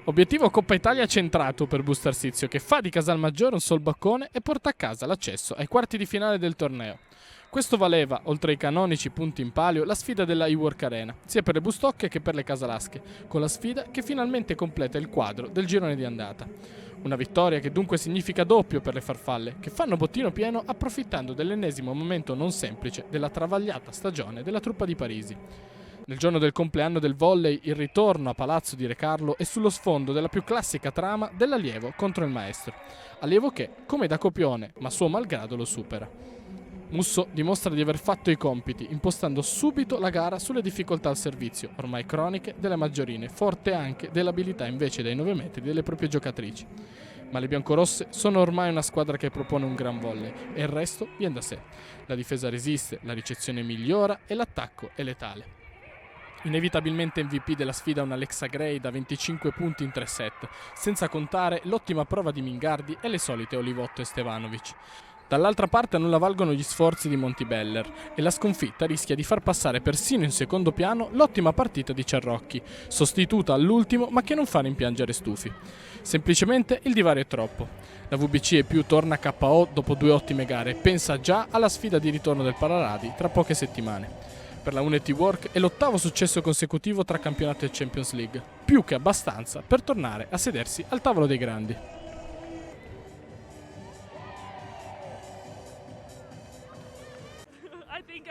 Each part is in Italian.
Obiettivo Coppa Italia centrato per Busto Arsizio, che fa di Casalmaggiore un solbaccone e porta a casa l'accesso ai quarti di finale del torneo. Questo valeva, oltre ai canonici punti in palio, la sfida della iWork Arena, sia per le Bustocche che per le Casalasche, con la sfida che finalmente completa il quadro del girone di andata. Una vittoria che dunque significa doppio per le farfalle, che fanno bottino pieno approfittando dell'ennesimo momento non semplice della travagliata stagione della truppa di Parisi. Nel giorno del compleanno del volley, il ritorno a Palazzo di Re Carlo è sullo sfondo della più classica trama dell'allievo contro il maestro. Allievo che, come da copione, ma suo malgrado lo supera. Musso dimostra di aver fatto i compiti, impostando subito la gara sulle difficoltà al servizio, ormai croniche, delle maggiorine, forte anche dell'abilità invece dai 9 metri delle proprie giocatrici. Ma le biancorosse sono ormai una squadra che propone un gran volley e il resto viene da sé. La difesa resiste, la ricezione migliora e l'attacco è letale. Inevitabilmente MVP della sfida una Alexa Gray da 25 punti in 3 set, senza contare l'ottima prova di Mingardi e le solite Olivotto e Stevanovic. Dall'altra parte a nulla valgono gli sforzi di Montibeller e la sconfitta rischia di far passare persino in secondo piano l'ottima partita di Cerrocchi, sostituta all'ultimo ma che non fa rimpiangere Stufi. Semplicemente il divario è troppo. La VBC e più torna KO dopo 2 ottime gare e pensa già alla sfida di ritorno del Palaradi tra poche settimane. Per la Unity Work è l'8º successo consecutivo tra campionato e Champions League, più che abbastanza per tornare a sedersi al tavolo dei grandi. I think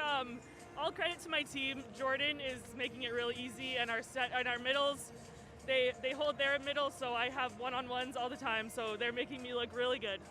all credit to my team. Jordan is making it real easy, and our middles, they hold their middle, so I have one-on-ones all the time, so they're making me look really good.